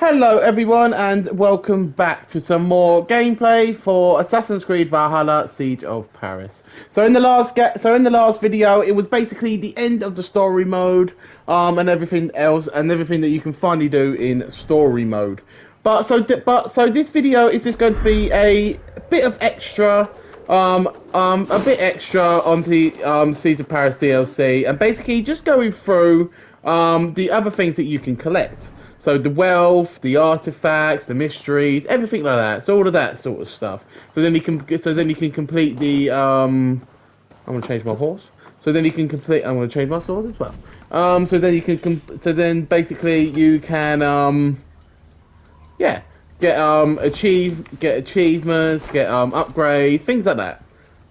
Hello everyone and welcome back to some more gameplay for Assassin's Creed Valhalla Siege of Paris. So in the last video it was basically the end of the story mode and everything else and everything that you can finally do in story mode. So this video is just going to be a bit of extra a bit extra on the Siege of Paris DLC and basically just going through the other things that you can collect. So the wealth, the artifacts, the mysteries, everything like that. So all of that sort of stuff. So then you can complete the I'm gonna change my horse. So then you can complete. I'm gonna change my sword as well. So then you can. So then basically you can yeah, get get achievements, get upgrades, things like that.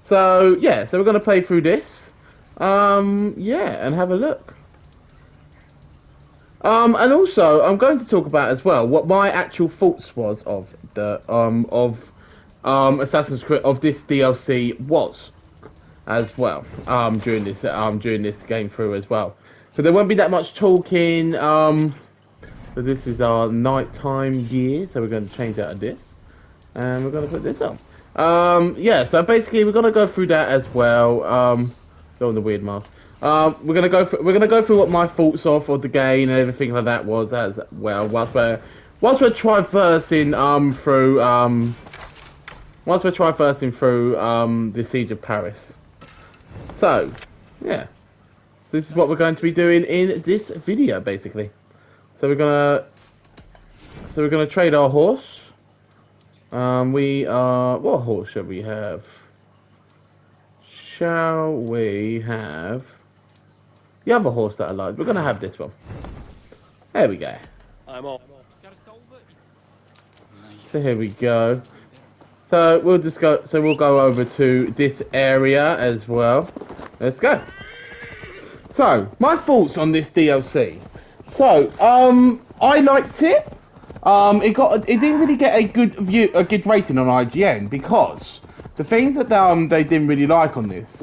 So yeah, so we're gonna play through this. Yeah, and have a look. And also, I'm going to talk about as well what my actual thoughts was of the Assassin's Creed of this DLC was as well during this game through as well. So there won't be that much talking. So this is our nighttime gear. So we're going to change out of this, and we're going to put this on. Yeah. So basically, we're going to go through that as well. Go on the weird mask. We're gonna go through what my thoughts of the game and everything like that was as well. Whilst we're traversing through the Siege of Paris. So yeah, this is what we're going to be doing in this video basically. So we're gonna trade our horse. What horse should we have? Shall we have the other horse that I like? We're gonna have this one. There we go. I'm off. So here we go. So we'll just go. So we'll go over to this area as well. Let's go. So my thoughts on this DLC. So I liked it. It didn't really get a good rating on IGN because the things that they didn't really like on this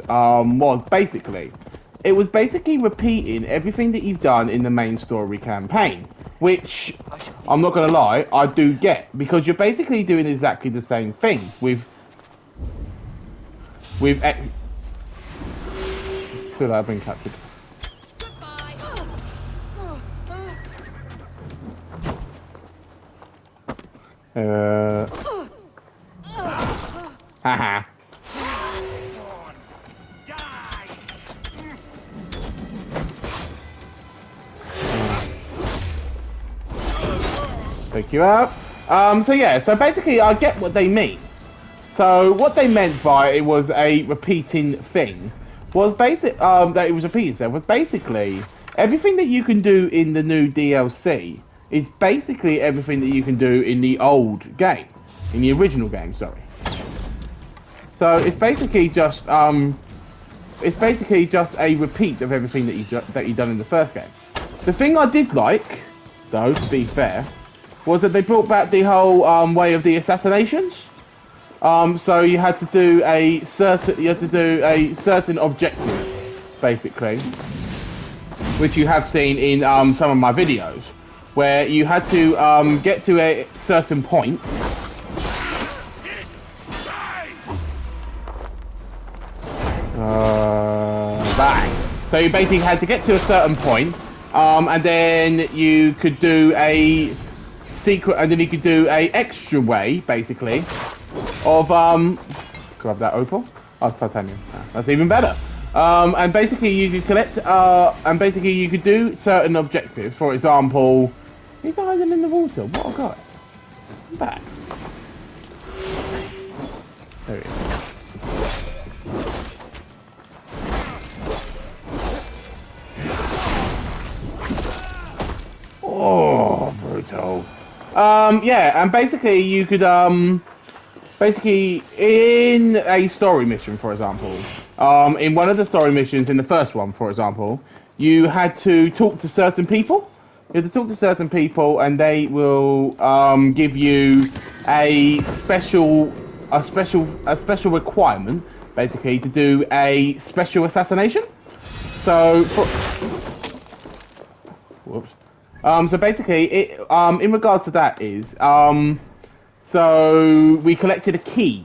was basically repeating everything that you've done in the main story campaign, which I'm not gonna lie, I do get, because you're basically doing exactly the same thing so I've been captured. Haha. Pick you up. So yeah, so basically I get what they mean. So what they meant by it was a repeating thing was that it was repeating stuff was basically everything that you can do in the new DLC is basically everything that you can do in the old game, in the original game, sorry. So it's basically just a repeat of everything that you've done in the first game. The thing I did like, though, to be fair, was that they brought back the whole way of the assassinations. So you had to do a certain objective, basically, which you have seen in some of my videos, where you had to get to a certain point. Bang. So you basically had to get to a certain point, and then you could do a secret, and then you could do a extra way, basically, of grab that opal. Oh, titanium. That's even better. And basically you could collect, and basically you could do certain objectives. For example, he's hiding in the water. What a guy! I'm back. There he is. Oh, brutal. Yeah, and basically you could, basically in a story mission, for example, in one of the story missions, in the first one, for example, you had to talk to certain people. You had to talk to certain people, and they will give you a special requirement, basically, to do a special assassination. So, whoops. So basically, it in regards to that is so we collected a key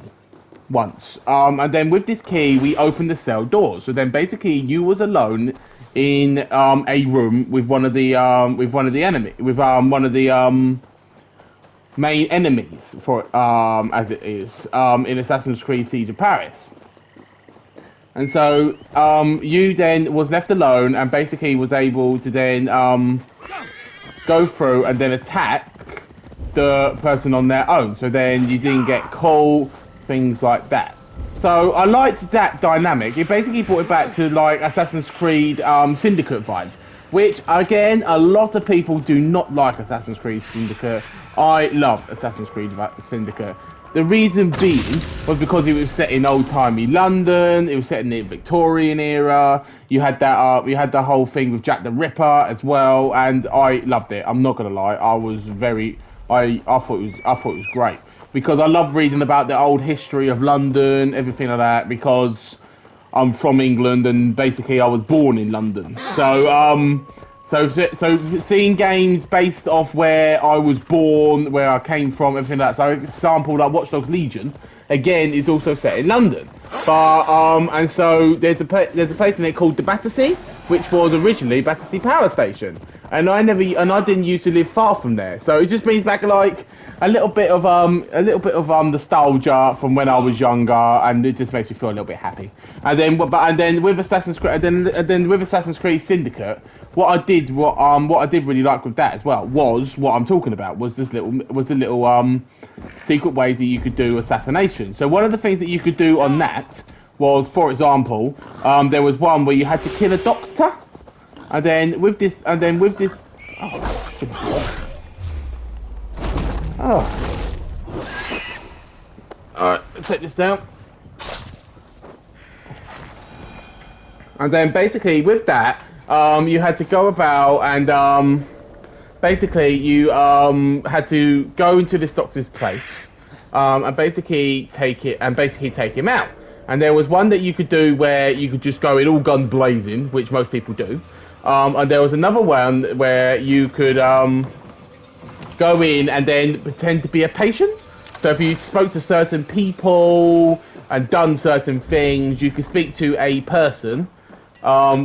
once, and then with this key we opened the cell doors. So then basically you was alone in a room with one of the main enemies for as it is in Assassin's Creed Siege of Paris. And so you then was left alone and basically was able to then go through and then attack the person on their own. So then you didn't get caught, things like that. So I liked that dynamic. It basically brought it back to like Assassin's Creed Syndicate vibes, which again, a lot of people do not like Assassin's Creed Syndicate. I love Assassin's Creed Syndicate. The reason being was because it was set in old-timey London. It was set in the Victorian era. You had that. You had the whole thing with Jack the Ripper as well, and I loved it. I'm not gonna lie. I was very. I thought it was. I thought it was great because I love reading about the old history of London, everything like that. Because I'm from England and basically I was born in London. So seeing games based off where I was born, where I came from, everything like that. So, for example, like Watch Dogs Legion, again, is also set in London. But and so there's a place in it called the Battersea, which was originally Battersea Power Station, and I didn't used to live far from there. So it just brings back like a little bit of nostalgia from when I was younger, and it just makes me feel a little bit happy. And then with Assassin's Creed, and then with Assassin's Creed Syndicate, what I did really like with that as well was what I'm talking about was the little secret ways that you could do assassination. So one of the things that you could do on that was, for example, there was one where you had to kill a doctor, and then with this, alright, let's take this down. And then basically with that, you had to go about and basically you had to go into this doctor's place and basically take him out. And there was one that you could do where you could just go in all guns blazing, which most people do. And there was another one where you could go in and then pretend to be a patient. So if you spoke to certain people and done certain things, you could speak to a person,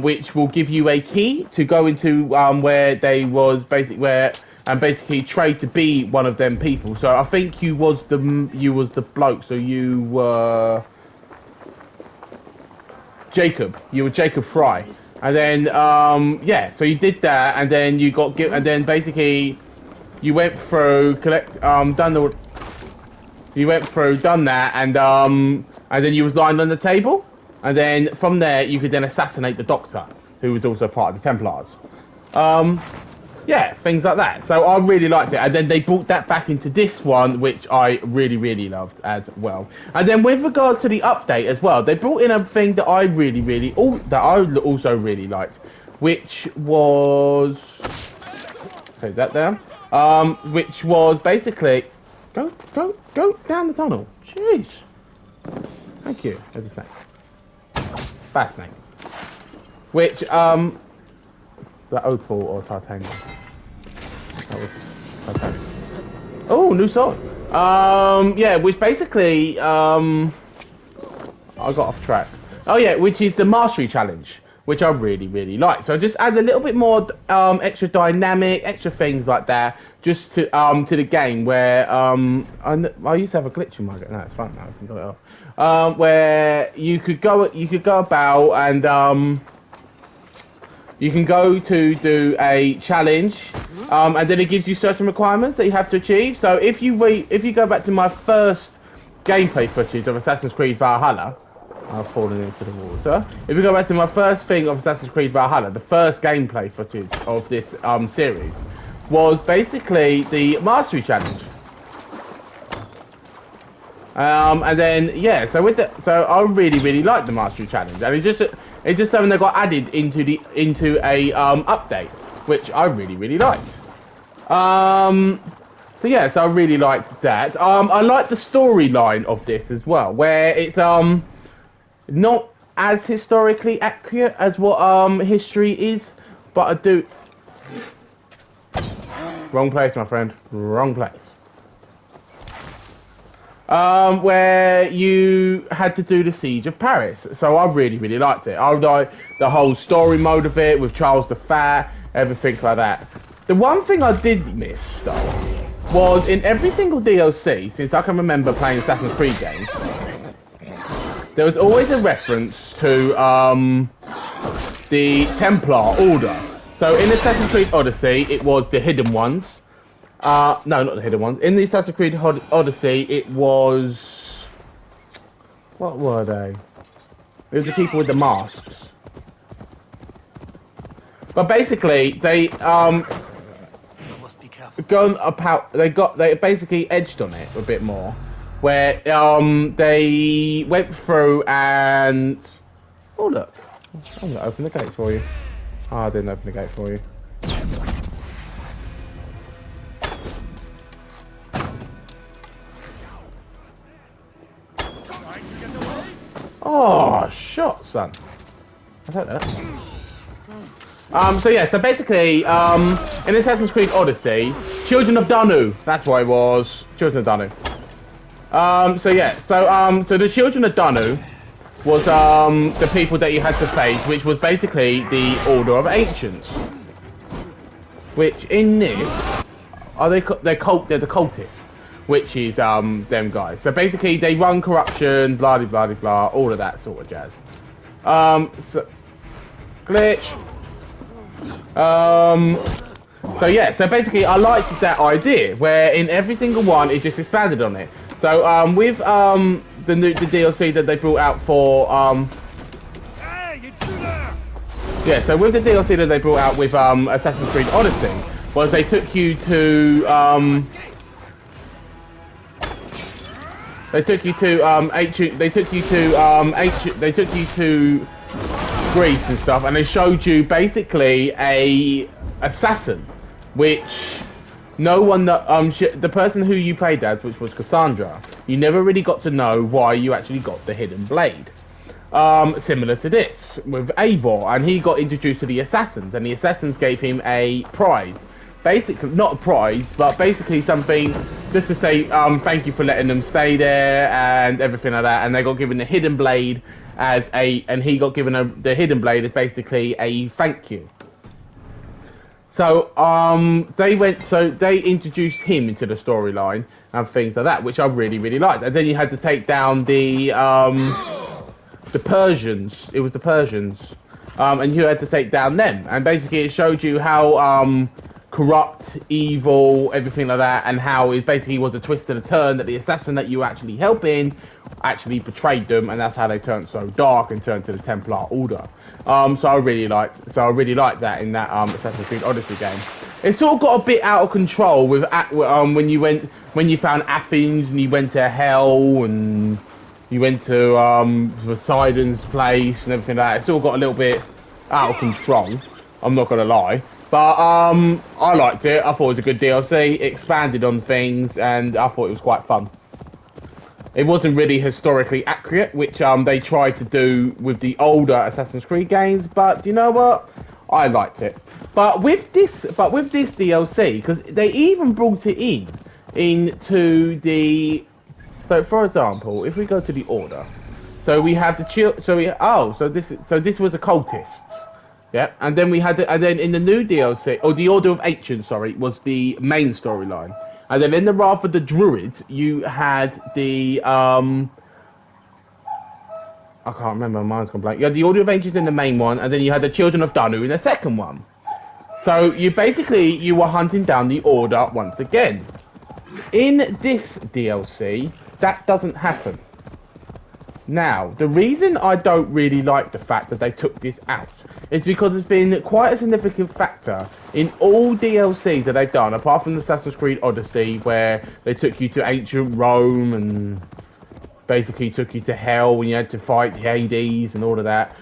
which will give you a key to go into where they was basically trade to be one of them people. So I think you was the bloke. So you were Jacob. You were Jacob Fry, and then yeah. So you did that, and then you got and then basically you went through done that, and then you was lying on the table, and then from there you could then assassinate the Doctor, who was also part of the Templars. Yeah, things like that. So I really liked it, and then they brought that back into this one, which I really, really loved as well. And then with regards to the update as well, they brought in a thing that I also really liked, which was take that down. Which was basically go down the tunnel. Jeez. Thank you. There's a snake. Fast snake. Which that opal or titanium? That was titanium. Oh, new sword. Yeah, which basically I got off track. Oh yeah, which is the mastery challenge, which I really, really like. So it just adds a little bit more extra dynamic, extra things like that, just to the game where I used to have a glitch in my game. No, it's fine now. I can got it off. Where you could go about and you can go to do a challenge, and then it gives you certain requirements that you have to achieve. So if you go back to my first gameplay footage of Assassin's Creed Valhalla, I've fallen into the water. If we go back to my first thing of Assassin's Creed Valhalla, the first gameplay footage of this series was basically the mastery challenge. And then yeah, so I really, really like the mastery challenge, and it's just something that got added into a update, which I really, really liked. So yeah, so I really liked that. I like the storyline of this as well, where it's not as historically accurate as what history is, but I do. Wrong place, my friend. Wrong place. Where you had to do the siege of Paris. So I really, really liked it. I like the whole story mode of it with Charles the Fat, everything like that. The one thing I did miss, though, was in every single DLC, since I can remember playing Assassin's Creed games, there was always a reference to the Templar Order. So in Assassin's Creed Odyssey, it was the Hidden Ones. No, not the Hidden Ones. In the Assassin's Creed Odyssey, it was... What were they? It was the people with the masks. But basically, they they basically edged on it a bit more, where they went through and look, I'm gonna open the gate for you. Oh, I didn't open the gate for you. Oh, shot, son. I don't know. So yeah, so basically, in Assassin's Creed Odyssey, Children of Danu, that's what it was, Children of Danu. So yeah, so the Children of Danu was, the people that you had to face, which was basically the Order of Ancients. Which, in this, they're the cultists, which is, them guys. So basically, they run corruption, blah, blah, blah, blah, all of that sort of jazz. So, glitch. So yeah, so basically I liked that idea where in every single one it just expanded on it. So with the DLC that they brought out for yeah, so with the DLC that they brought out with Assassin's Creed Odyssey was they took you to Greece and stuff, and they showed you basically a assassin, which no one that the person who you played as, which was Cassandra, you never really got to know why you actually got the hidden blade. Similar to this with Eivor, and he got introduced to the assassins, and the assassins gave him a prize. Basically, not a prize, but basically something just to say thank you for letting them stay there and everything like that. And they got given the hidden blade as and he got given the hidden blade as basically a thank you. So they introduced him into the storyline and things like that, which I really, really liked. And then you had to take down the Persians. It was the Persians, and you had to take down them. And basically, it showed you how corrupt, evil, everything like that, and how it basically was a twist and a turn that the assassin that you were actually helping actually betrayed them, and that's how they turned so dark and turned to the Templar Order. So I really liked that in that Assassin's Creed Odyssey game. It sort of got a bit out of control with when you found Athens and you went to hell and you went to Poseidon's place and everything like that. It sort of got a little bit out of control. I'm not gonna lie. But I liked it. I thought it was a good DLC. It expanded on things, and I thought it was quite fun. It wasn't really historically accurate, which they tried to do with the older Assassin's Creed games. But you know what? I liked it. But with this DLC, because they even brought it into the. So, for example, if we go to the Order, so we have the this was the cultists. Yeah, and then we had and then in the new DLC, or the Order of Ancients, sorry, was the main storyline. And then in the Wrath of the Druids, you had the I can't remember, mine's gone blank. You had the Order of Ancients in the main one, and then you had the Children of Danu in the second one. So you were hunting down the Order once again. In this DLC, that doesn't happen. Now, the reason I don't really like the fact that they took this out is because it's been quite a significant factor in all DLCs that they've done, apart from Assassin's Creed Odyssey, where they took you to ancient Rome and basically took you to hell when you had to fight Hades and all of that.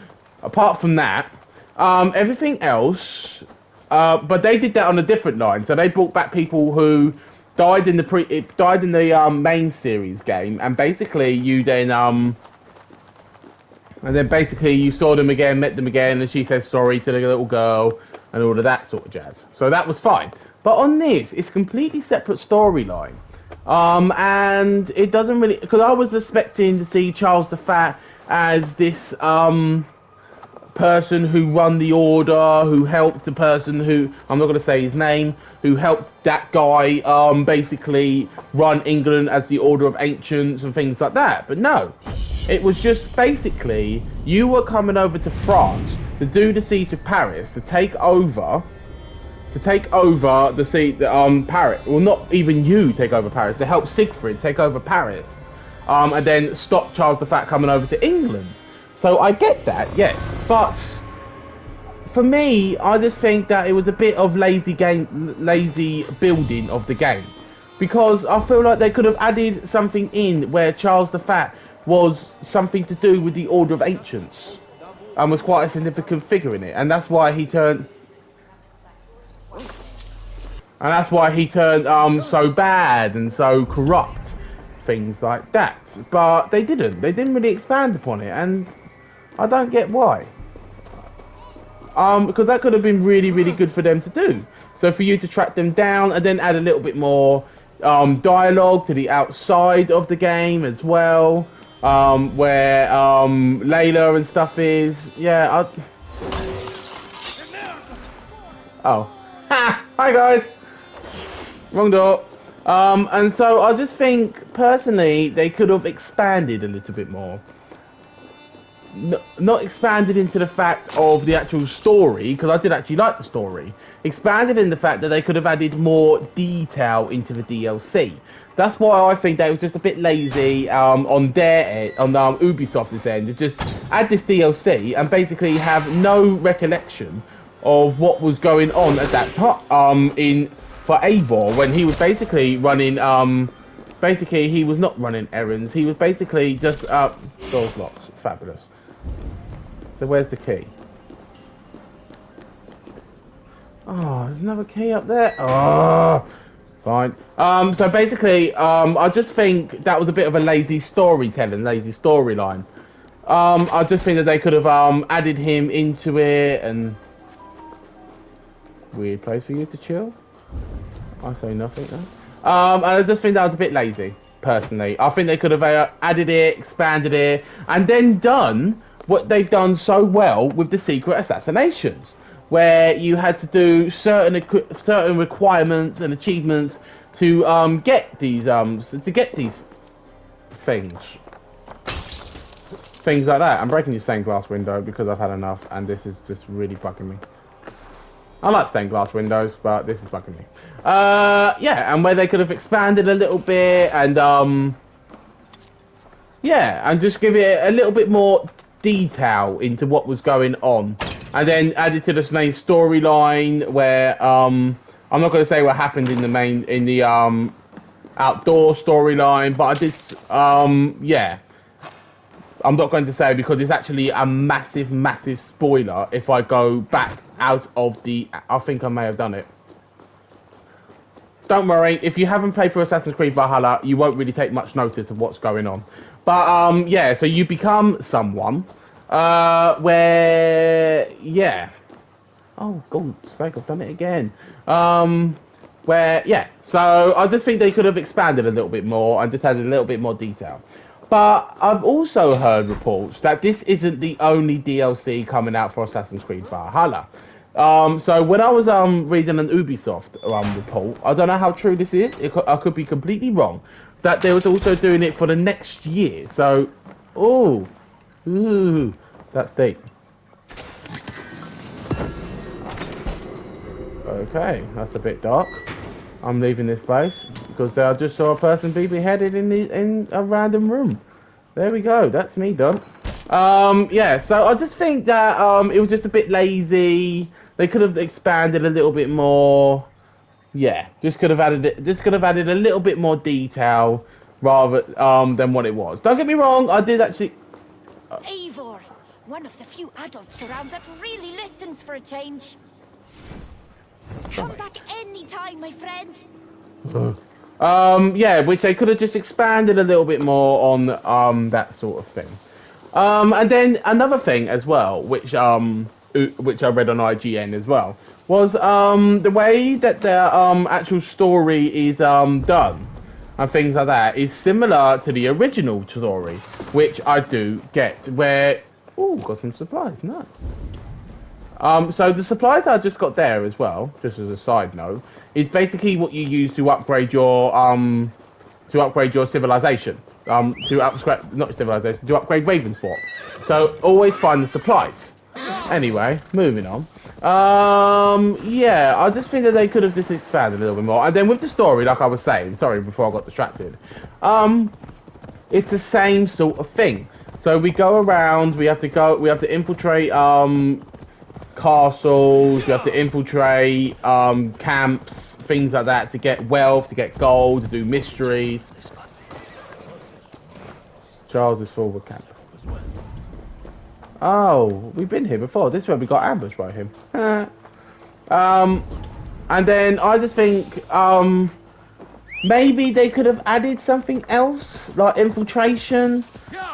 Apart from that, everything else, but they did that on a different line. So they brought back people who died in the main series game, and basically you then and then basically you saw them again, met them again, and she says sorry to the little girl and all of that sort of jazz. So that was fine. But on this, it's completely separate storyline. And it doesn't really, because I was expecting to see Charles the Fat as this person who run the order, who helped the person who, I'm not going to say his name, who helped that guy basically run England as the Order of Ancients and things like that. But no, it was just basically you were coming over to France to do the siege of Paris, to take over the siege, Paris. Well, not even you take over Paris, to help Siegfried take over Paris, and then stop Charles the Fat coming over to England. So I get that, yes, but for me, I just think that it was a bit of lazy building of the game, because I feel like they could have added something in where Charles the Fat was something to do with the Order of Ancients, and was quite a significant figure in it, and that's why he turned. And that's why he turned so bad and so corrupt, things like that. But they didn't. They didn't really expand upon it, and I don't get why. Because that could have been really, really good for them to do. So for you to track them down and then add a little bit more dialogue to the outside of the game as well, where Layla and stuff is. Yeah. Oh. Ha! Hi guys. Wrong door. And so I just think, personally, they could have expanded a little bit more. Not expanded into the fact of the actual story, because I did actually like the story. Expanded in the fact that they could have added more detail into the DLC. That's why I think they was just a bit lazy on their end, on Ubisoft's end, to just add this DLC and basically have no recollection of what was going on at that time for Eivor, when he was basically running basically he was not running errands, he was basically just doors locked. Fabulous. So where's the key? Oh, there's another key up there. Oh, fine. So basically I just think that was a bit of a lazy storytelling, lazy storyline. I just think that they could have added him into it. And weird place for you to chill. I say nothing then. And I just think that was a bit lazy, personally. I think they could have added it, expanded it, and then done what they've done so well with the secret assassinations, where you had to do certain requirements and achievements to get these things like that. I'm breaking your stained glass window because I've had enough, and this is just really bugging me. I like stained glass windows, but this is bugging me. Yeah, and where they could have expanded a little bit, and yeah, and just give it a little bit more detail into what was going on, and then added to the main storyline where I'm not going to say what happened in the outdoor storyline, but I did yeah. I'm not going to say because it's actually a massive, massive spoiler if I go back out of the... I think I may have done it. Don't worry, if you haven't played through Assassin's Creed Valhalla, you won't really take much notice of what's going on. But, yeah, so you become someone where... Yeah. Oh, God's sake, I've done it again. Where, yeah, so I just think they could have expanded a little bit more and just added a little bit more detail. But I've also heard reports that this isn't the only DLC coming out for Assassin's Creed Valhalla. So when I was reading an Ubisoft report, I don't know how true this is, I could be completely wrong, that they was also doing it for the next year. So, ooh, that's deep. Okay, that's a bit dark. I'm leaving this place because I just saw a person be beheaded in a random room. There we go. That's me done. Yeah. So I just think that it was just a bit lazy. They could have expanded a little bit more. Yeah, just could have added a little bit more detail rather than what it was. Don't get me wrong. I did actually. Eivor, one of the few adults around that really listens for a change. Come back anytime, my friend. Yeah, which they could have just expanded a little bit more on that sort of thing. And then another thing as well, which I read on IGN as well, was the way that the actual story is done and things like that is similar to the original story, which I do get. Where got some supplies, nice. So the supplies that I just got there as well, just as a side note, is basically what you use to upgrade your civilization. To upgrade not civilization, to upgrade Ravensthorpe. So always find the supplies. Anyway, moving on. Yeah, I just think that they could have just expanded a little bit more. And then with the story, like I was saying, sorry before I got distracted. It's the same sort of thing. So we go around, we have to infiltrate castles, we have to infiltrate camps, things like that to get wealth, to get gold, to do mysteries. Charles' forward camp. Oh, we've been here before. This is where we got ambushed by him. And then I just think maybe they could have added something else, like infiltration,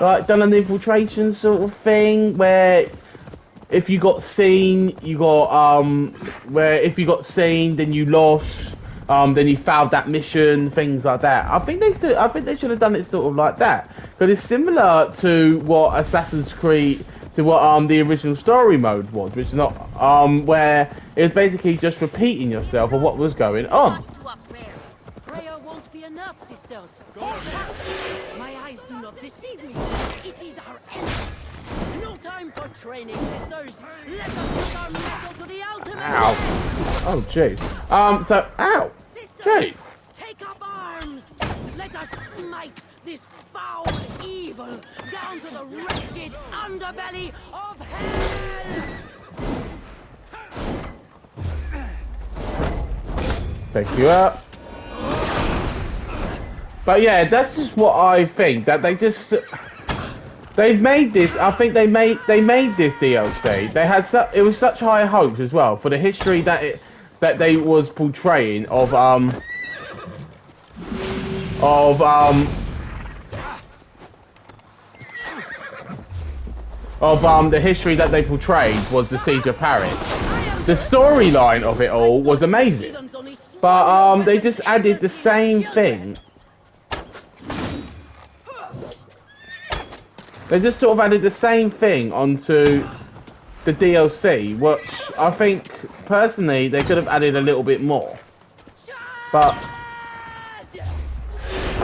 like done an infiltration sort of thing where if you got seen, you got where if you got seen, then you lost, then you failed that mission, things like that. I think they should have done it sort of like that because it's similar to what Assassin's Creed. To what the original story mode was, which is not where it was basically just repeating yourself of what was going on. Prayer won't be enough, sisters. My eyes do not deceive me. It is our end. No time for training, sisters. Let us put our metal to the ultimate. Ow. Oh jeez. So ow. Jeez. Take up arms. Let us smite this foul evil down to the wretched underbelly of hell! Take you out. But yeah, that's just what I think. That they've made this. I think they made this DLC. They had it was such high hopes as well for the history that they was portraying of the history that they portrayed was the Siege of Paris. The storyline of it all was amazing, but they just added the same thing. They just sort of added the same thing onto the DLC, which I think personally they could have added a little bit more. But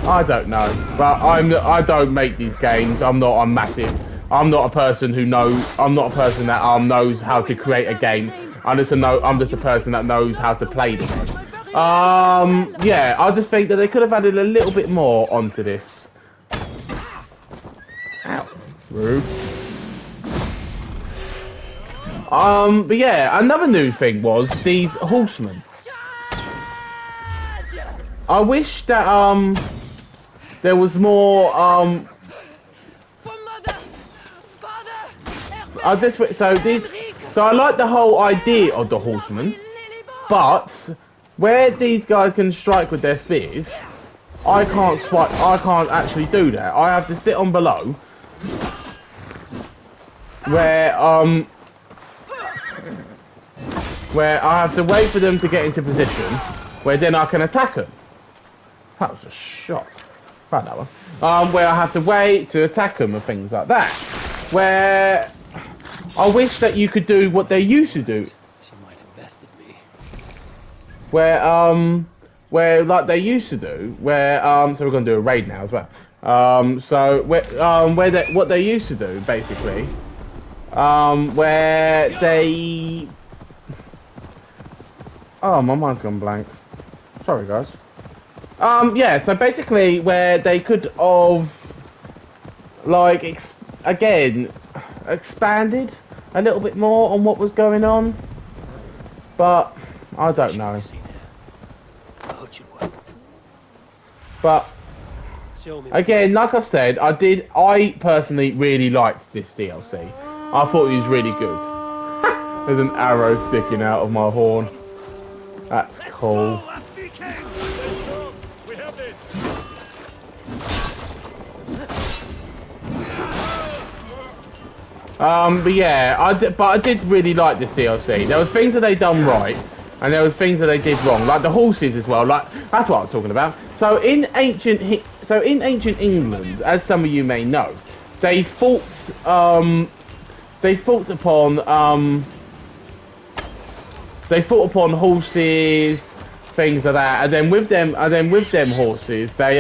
I don't know. But I don't make these games. I'm not a person who knows. I'm not a person that knows how to create a game. I'm just a person that knows how to play the game. Yeah, I just think that they could have added a little bit more onto this. Ow, rude. But yeah, another new thing was these horsemen. I wish that there was more so I like the whole idea of the horsemen, but where these guys can strike with their spears, I can't actually do that. I have to sit on below where I have to wait for them to get into position where then I can attack them. That was a shot. Right, that one. Where I have to wait to attack them and things like that. Where I wish that you could do what they used to do. She might have bested me. Where like they used to do. Where so we're gonna do a raid now as well. So what they used to do basically. Where they. Oh, my mind's gone blank. Sorry, guys. Yeah, so basically where they could have, like, expanded a little bit more on what was going on. But, I don't know. But, again, like I've said, I personally really liked this DLC. I thought it was really good. There's an arrow sticking out of my horn. That's cool. But yeah, I did really like this DLC. There was things that they done right, and there was things that they did wrong, like the horses as well. Like that's what I was talking about. So in ancient England, as some of you may know, they fought upon horses, things like that, and then with them horses, they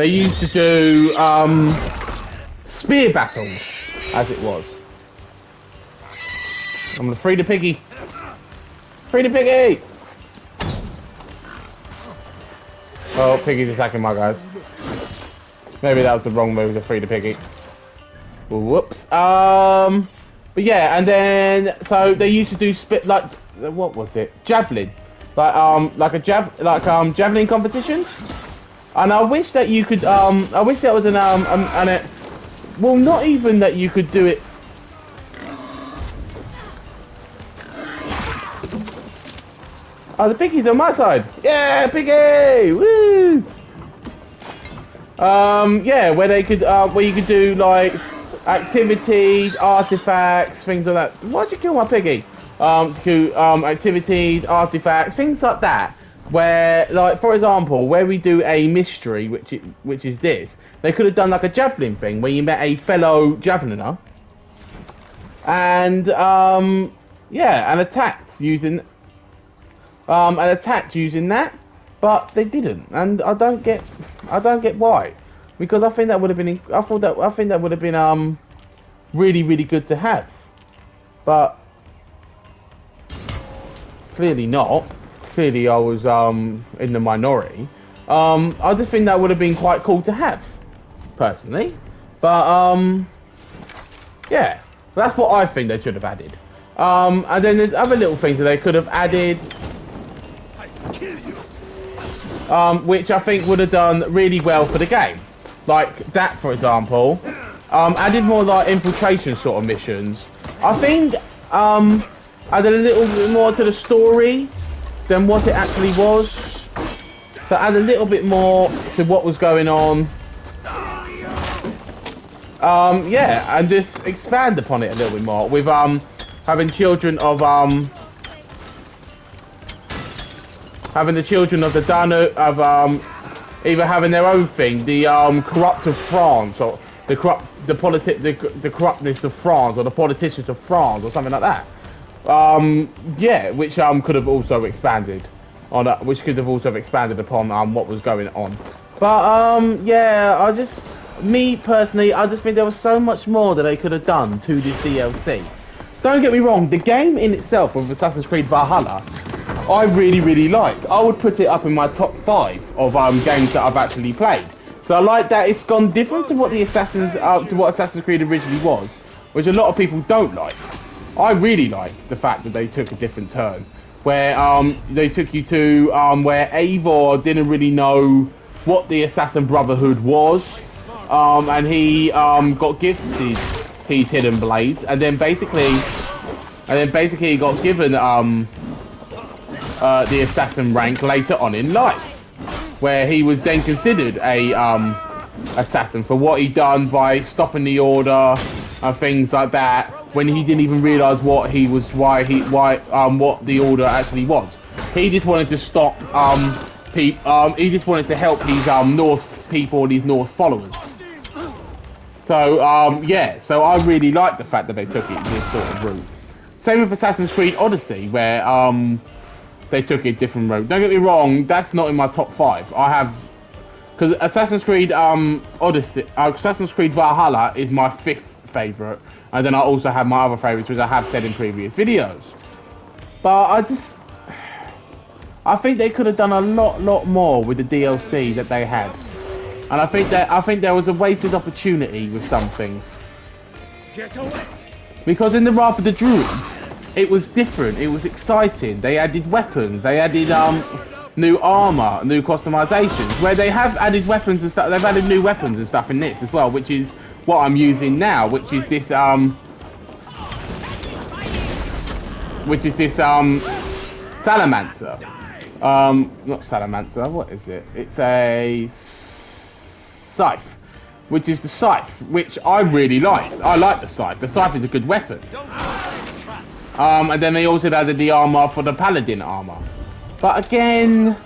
used to do spear battles, as it was. I'm gonna free the piggy. Free the piggy! Oh, piggy's attacking my guys. Maybe that was the wrong move to free the piggy. Whoops. But yeah, and then so they used to do what was it? Javelin, javelin competitions. And I wish that you could I wish that was well, not even that you could do it. Oh, the piggy's on my side. Yeah, piggy! Woo! Yeah, where they could where you could do like activities, artifacts, things like that. Why'd you kill my piggy? Activities, artifacts, things like that. Where, like, for example, where we do a mystery, which is this, they could have done like a javelin thing where you met a fellow javeliner, and yeah, and attacked using that, but they didn't, and I don't get why, because I think that would have been I think that would have been really, really good to have, but clearly not. Clearly I was in the minority. I just think that would have been quite cool to have, personally. But yeah, that's what I think they should have added. And then there's other little things that they could have added, which I think would have done really well for the game. Like that, for example. Added more like infiltration sort of missions. I think added a little bit more to the story than what it actually was. So add a little bit more to what was going on. Yeah, and just expand upon it a little bit more with having the children of the Danube of either having their own thing, the corrupt of France, or the corruptness of France, or the politicians of France, or something like that. Yeah, which could have also expanded on which could have also expanded upon what was going on. But yeah, me personally, I just think there was so much more that they could have done to this DLC. Don't get me wrong, the game in itself of Assassin's Creed Valhalla, I really, really like. I would put it up in my top 5 of games that I've actually played. So I like that it's gone different to what Assassin's Creed originally was, which a lot of people don't like. I really like the fact that they took a different turn, where they took you to where Eivor didn't really know what the Assassin Brotherhood was, and he got gifted his hidden blades, and then basically he got given the assassin rank later on in life, where he was then considered a assassin for what he'd done by stopping the order and things like that, when he didn't even realise what the order actually was. He just wanted to stop he just wanted to help his Norse people and his Norse followers. So yeah, so I really like the fact that they took it this sort of route. Same with Assassin's Creed Odyssey, where they took a different route. Don't get me wrong, that's not in my top 5. I have, because Assassin's Creed Assassin's Creed Valhalla is my 5th favourite, and then I also have my other favourites, which I have said in previous videos. But I think they could have done a lot more with the DLC that they had, and I think there was a wasted opportunity with some things. Get away. Because in the Wrath of the Druids, it was different. It was exciting. They added weapons. They added new armor, new customizations. Where they have added weapons and stuff. They've added new weapons and stuff in this as well, which is what I'm using now, which is this Salamancer. Not Salamancer. What is it? It's a scythe. which is the scythe, which I really liked. I like the scythe. The scythe is a good weapon. And then they also added the armor for the paladin armor. But again,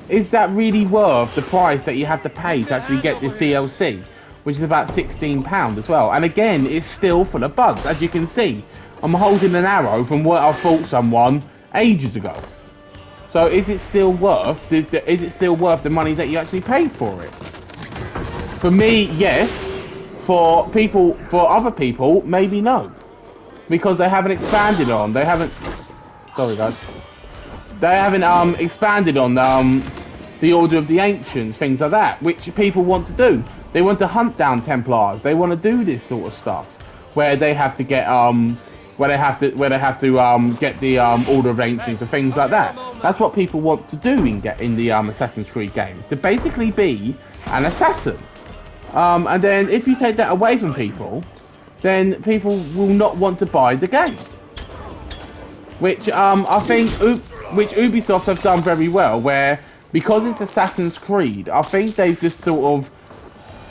is that really worth the price that you have to pay to actually get this DLC, which is about £16 as well? And again, it's still full of bugs, as you can see. I'm holding an arrow from where I fought someone ages ago. So is it still worth? Is it still worth the money that you actually paid for it? For me, yes. For other people, maybe no, because they haven't expanded on. They haven't. Sorry, guys. They haven't expanded on the Order of the Ancients, things like that, which people want to do. They want to hunt down Templars. They want to do this sort of stuff, where they have to get where they have to get the Order of Ancients and things like that. That's what people want to do in the Assassin's Creed game, to basically be an assassin. And then if you take that away from people, then people will not want to buy the game. Which I think which Ubisoft have done very well, where because it's Assassin's Creed, I think they've just sort of,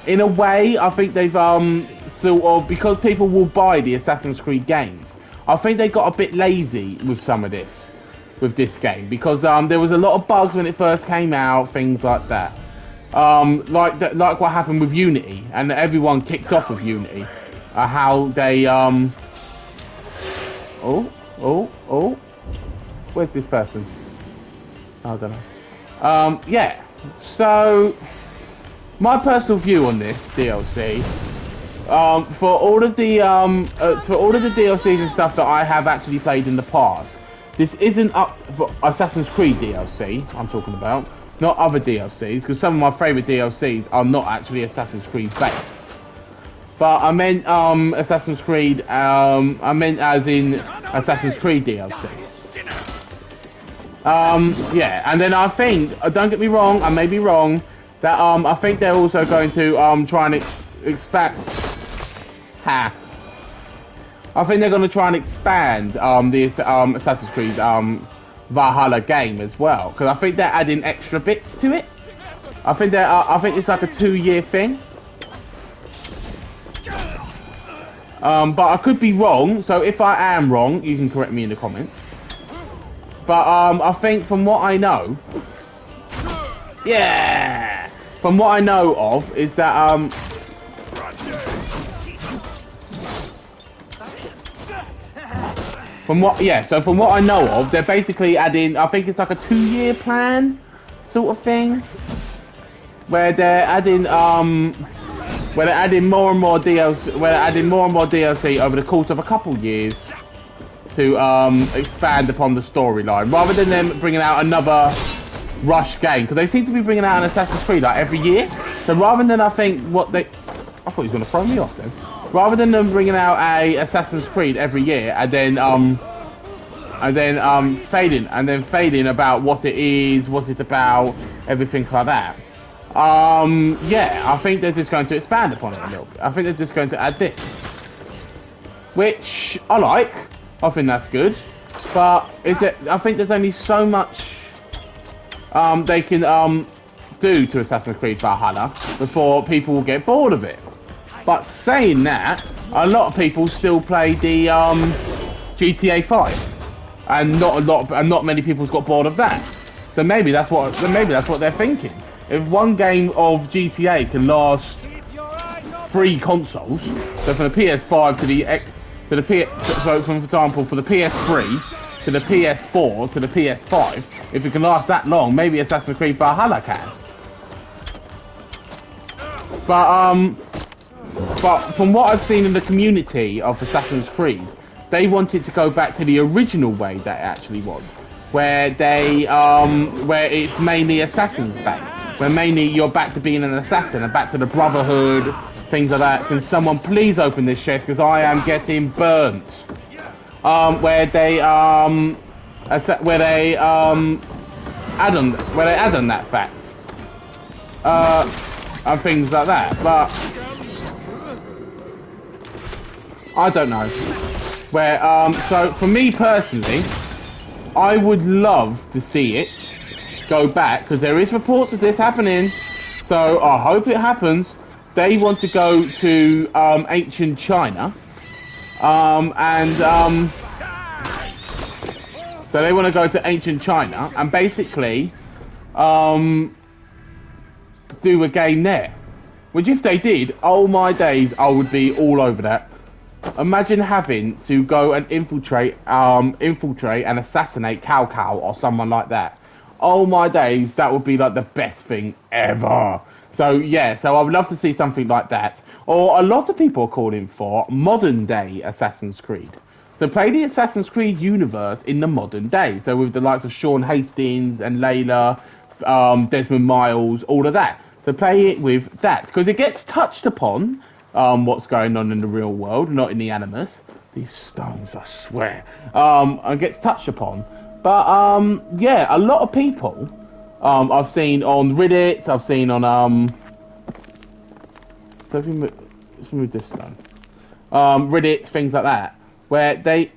in a way, I think they've sort of, because people will buy the Assassin's Creed games, I think they got a bit lazy with some of this, with this game, because there was a lot of bugs when it first came out, things like that. Like what happened with Unity, and everyone kicked off with Unity. How they where's this person? I don't know. Yeah. So my personal view on this DLC, for all of the DLCs and stuff that I have actually played in the past, this isn't up for Assassin's Creed DLC. I'm talking about, not other DLCs, because some of my favourite DLCs are not actually Assassin's Creed based. But I meant Assassin's Creed. I meant as in Assassin's Creed DLC. Yeah, and then I think, don't get me wrong, I may be wrong, that I think they're also going to try and expand. I think they're going to try and expand this Assassin's Creed Valhalla game as well, because I think they're adding extra bits to it. I think it's like a 2-year thing. But I could be wrong, so if I am wrong, you can correct me in the comments. But I think from what I know, yeah, from what I know of is that from what I know of, they're basically adding, I think it's like a 2-year plan sort of thing, where they're adding more and more DLC over the course of a couple years to expand upon the storyline, rather than them bringing out another rush game, because they seem to be bringing out an Assassin's Creed like every year. So rather than, I think what they, I thought he was going to throw me off then. Rather than them bringing out a Assassin's Creed every year and then fading about what it is, what it's about, everything like that. Yeah, I think they're just going to expand upon it a little bit. I think they're just going to add this, which I like. I think that's good, but I think there's only so much they can do to Assassin's Creed Valhalla before people will get bored of it. But saying that, a lot of people still play the GTA 5, and not many people's got bored of that. So maybe that's what they're thinking. If one game of GTA can last 3 consoles, so from the PS5 so for example, for the PS3 to the PS4 to the PS5, if it can last that long, maybe Assassin's Creed Valhalla can. But from what I've seen in the community of Assassin's Creed, they wanted to go back to the original way that it actually was, where it's mainly assassins back, where mainly you're back to being an assassin and back to the Brotherhood, things like that. Can someone please open this chest, because I am getting burnt. Where they add on that fact, and things like that. But I don't know. Where so for me personally, I would love to see it go back, because there is reports of this happening. So I hope it happens. They want to go to ancient China, so they want to go to ancient China and basically do a game there. Which if they did, oh my days, I would be all over that. Imagine having to go and infiltrate and assassinate Cao Cao or someone like that. Oh my days, that would be like the best thing ever. So yeah, so I would love to see something like that. Or a lot of people are calling for modern day Assassin's Creed. So play the Assassin's Creed universe in the modern day. So with the likes of Sean Hastings and Layla, Desmond Miles, all of that. So play it with that because it gets touched upon what's going on in the real world, not in the Animus. These stones, I swear, it gets touched upon. But yeah, a lot of people I've seen on Reddit, I've seen on so let's move this stone. Reddit, things like that, where they.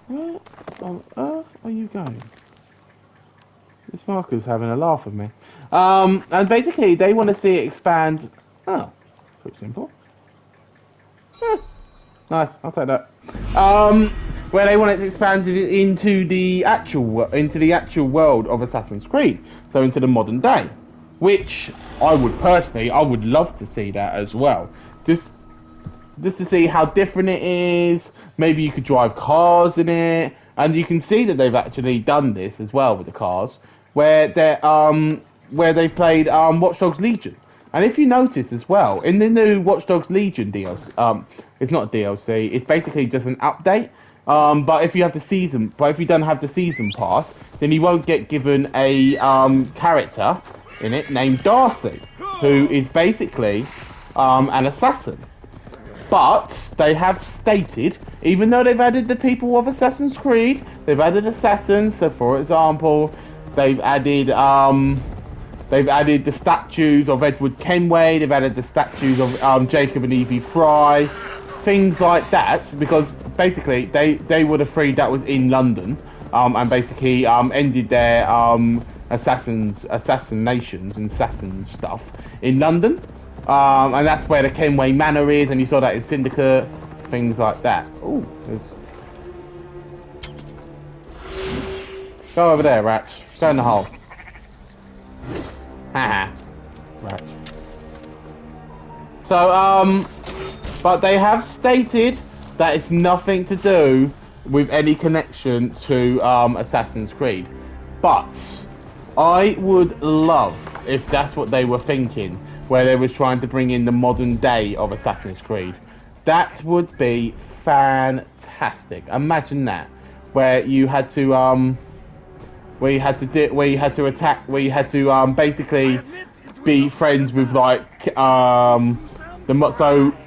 Where on earth are you going? This marker's having a laugh at me. And basically, they want to see it expand. Oh, pretty simple. Nice, I'll take that. Where they want it to expand into the actual world of Assassin's Creed, so into the modern day, which I would love to see that as well. Just to see how different it is. Maybe you could drive cars in it, and you can see that they've actually done this as well with the cars, where they've played Watch Dogs Legion. And if you notice as well, in the new Watch Dogs Legion DLC, it's not a DLC, it's basically just an update. But if you don't have the season pass, then you won't get given a character in it named Darcy, who is basically an assassin. But they have stated, even though they've added the people of Assassin's Creed, they've added assassins. So, for example, they've added the statues of Edward Kenway. They've added the statues of Jacob and Evie Fry, things like that. Because basically, they were the three that was in London, and basically ended their assassinations and assassin stuff in London. And that's where the Kenway Manor is, and you saw that in Syndicate, things like that. Ooh, go over there, Ratch. Go in the hole. Haha. Ratch. So, but they have stated that it's nothing to do with any connection to Assassin's Creed. But I would love if that's what they were thinking, where they was trying to bring in the modern day of Assassin's Creed. That would be fantastic. Imagine that, where you had to basically be friends with like so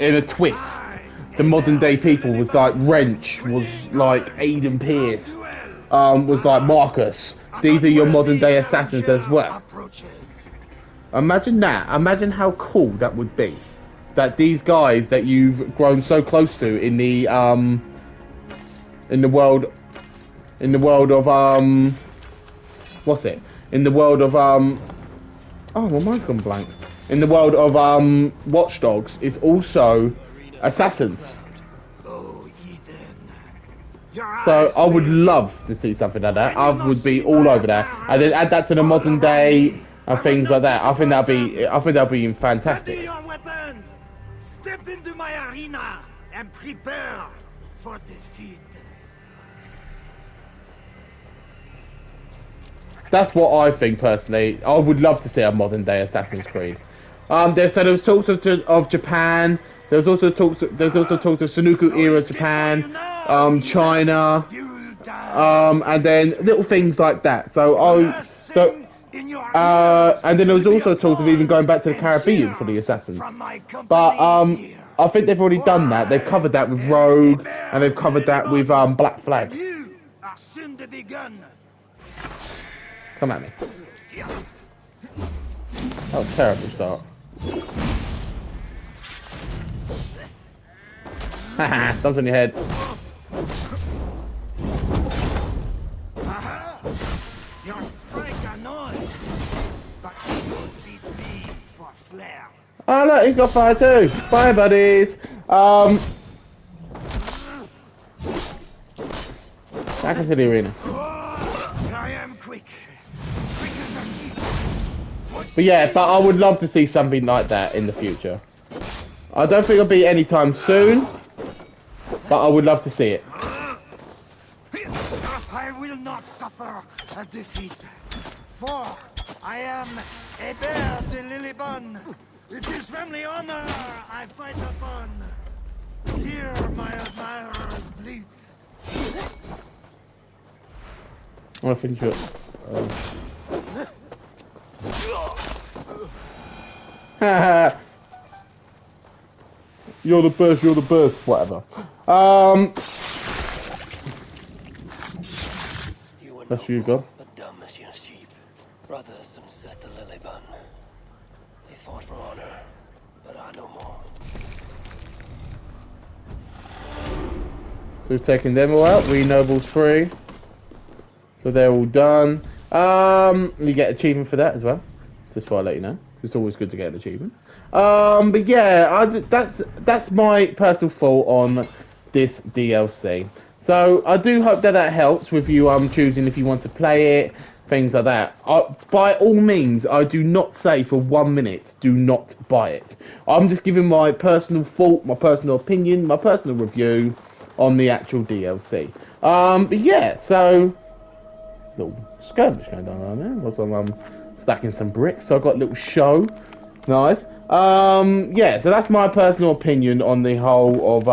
in a twist, the modern day people was like Wrench, was like Aiden Pierce, was like Marcus. These are your modern day assassins as well. Imagine that. Imagine how cool that would be. That these guys that you've grown so close to in the world of what's it? In the world of oh, my mind's gone blank. In the world of Watch Dogs is also assassins. So I would love to see something like that. I would be all over that. And then add that to the modern day and things like that. I think that'd be fantastic. Ready your weapon! Step into my arena and prepare for defeat. That's what I think personally. I would love to see a modern day Assassin's Creed. There was talks of Japan. There's also talks of Sunuku era Japan, China, and then little things like that. And then there was also talks of even going back to the Caribbean for the assassins. But I think they've already done that. They've covered that with Rogue, and they've covered that with Black Flag. Come at me. Oh, terrible start. Haha, thumbs on your head. Your strike annoys. but you won't beat me for flair. Oh look, he's got fire too. Bye, buddies. Back into the arena. I am quick. Quick as a sheep. But yeah, but I would love to see something like that in the future. I don't think it'll be anytime soon, but I would love to see it. I will not suffer a defeat. For I am a bear de Lillibun. It is family honor I fight upon. Hear my admirers bleat. I think you're... You're the best, you're the best, whatever. That's you, God. But dumb as your sheep. Brothers and sister Lillibun. They fought for honor, but I know more. So we've taken them all out, we nobles free. So they're all done. You get achievement for that as well. Just so I let you know. It's always good to get an achievement. But yeah, that's my personal thought on this DLC. So I do hope that that helps with you choosing if you want to play it, things like that. By all means, I do not say for 1 minute, do not buy it. I'm just giving my personal thought, my personal opinion, my personal review on the actual DLC. But yeah, so little skirmish going on around there. Whilst I'm stacking some bricks, so I've got a little show. Nice. Yeah, so that's my personal opinion on the whole of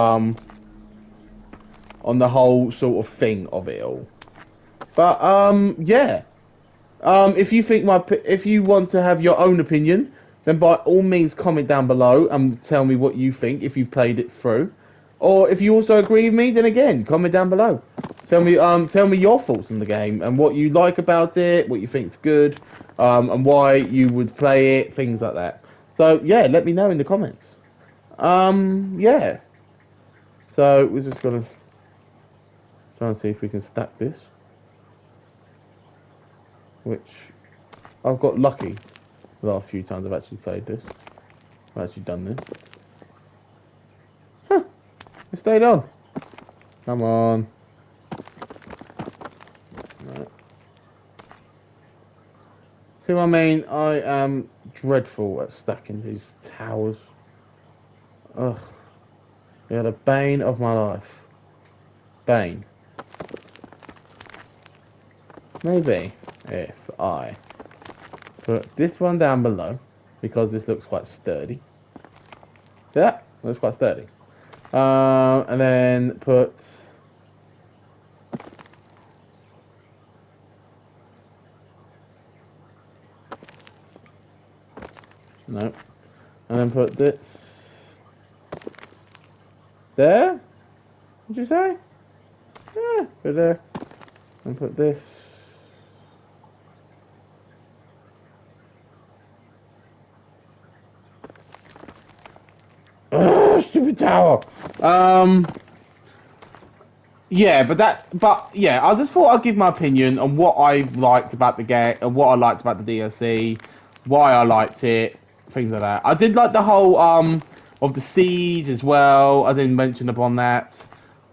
on the whole sort of thing of it all. But yeah. If you think if you want to have your own opinion, then by all means comment down below and tell me what you think if you've played it through. Or if you also agree with me, then again, comment down below. Tell me your thoughts on the game and what you like about it, what you think's good, and why you would play it, things like that. So yeah, let me know in the comments. Yeah. So we're just gonna try and see if we can stack this. Which I've got lucky the last few times I've actually played this. I've actually done this. Huh. It stayed on. Come on. No. See what I mean? I am dreadful at stacking these towers. Ugh. You're the bane of my life. Bane. Maybe if I put this one down below, because this looks quite sturdy. See that? Looks quite sturdy. And then put no, and then put this there. What'd you say? Yeah, put there, and put this. Ugh, stupid tower. Yeah, but yeah, I just thought I'd give my opinion on what I liked about the game, and what I liked about the DLC, why I liked it, things like that. I did like the whole of the siege as well. I didn't mention upon that,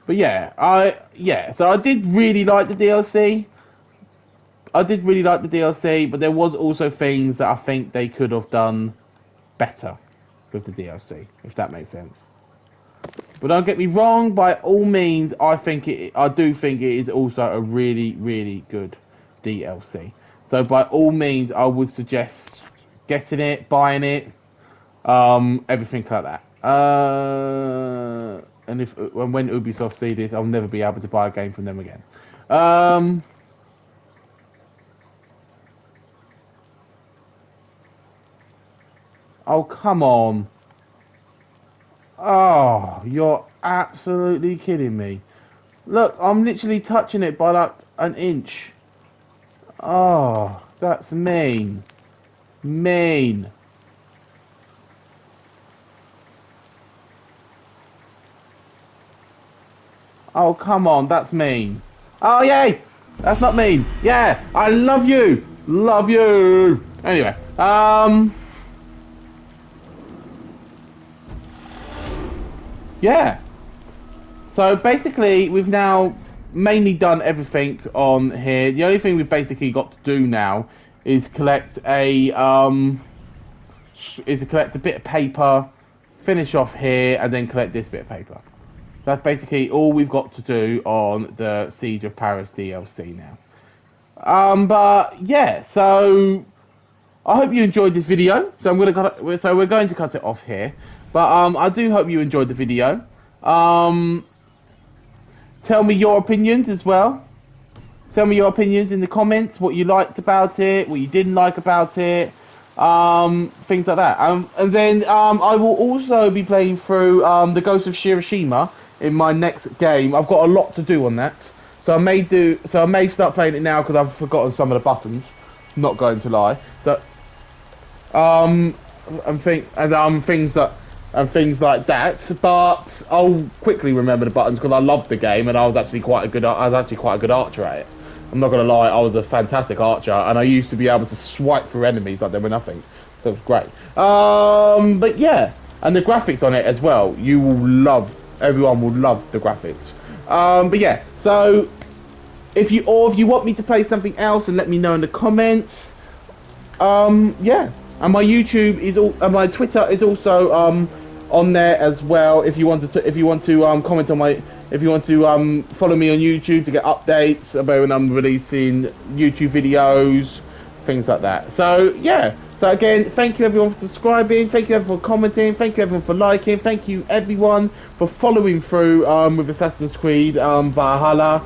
but yeah, so I did really like the DLC. I did really like the DLC, but there was also things that I think they could have done better with the DLC, if that makes sense. But don't get me wrong, by all means, I do think it is also a really, really good DLC. So by all means, I would suggest getting it, buying it, everything like that. And when Ubisoft see this, I'll never be able to buy a game from them again. Oh, come on. Oh, you're absolutely kidding me. Look, I'm literally touching it by like an inch. Oh, that's mean. Mean. Oh, come on, that's mean. Oh, yay! That's not mean. Yeah, I love you. Love you. Anyway, Yeah. So basically, we've now mainly done everything on here. The only thing we've basically got to do now is collect a bit of paper, finish off here, and then collect this bit of paper. That's basically all we've got to do on the Siege of Paris DLC now. But yeah, so I hope you enjoyed this video. So we're going to cut it off here. But I do hope you enjoyed the video. Tell me your opinions as well. Tell me your opinions in the comments. What you liked about it, what you didn't like about it, things like that. And then I will also be playing through the Ghost of Shirashima in my next game. I've got a lot to do on that, so I may start playing it now because I've forgotten some of the buttons. Not going to lie. So things like that. But I'll quickly remember the buttons because I loved the game and I was actually quite a good archer at it. I'm not gonna lie, I was a fantastic archer and I used to be able to swipe through enemies like they were nothing. So it was great. But yeah, and the graphics on it as well. Everyone will love the graphics. But yeah, so if you want me to play something else, and let me know in the comments. Yeah, and my YouTube is my Twitter is also on there as well. If you want to comment on my, if you want to follow me on YouTube to get updates about when I'm releasing YouTube videos, things like that. So yeah. So again, thank you everyone for subscribing, thank you everyone for commenting, thank you everyone for liking, thank you everyone for following through with Assassin's Creed Valhalla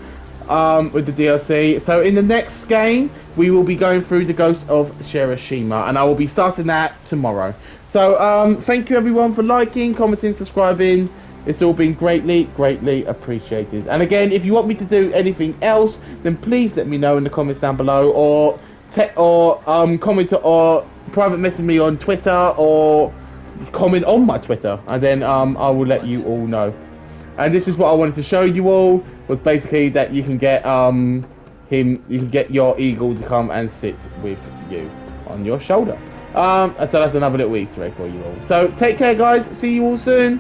with the DLC. So in the next game, we will be going through the Ghost of Shirashima, and I will be starting that tomorrow. So thank you everyone for liking, commenting, subscribing. It's all been greatly appreciated. And again, if you want me to do anything else, then please let me know in the comments down below, or comment or private message me on Twitter, or comment on my Twitter, and then I will let you all know. And this is what I wanted to show you all, was basically that you can get you can get your eagle to come and sit with you on your shoulder. So that's another little Easter egg for you all. So take care guys, see you all soon.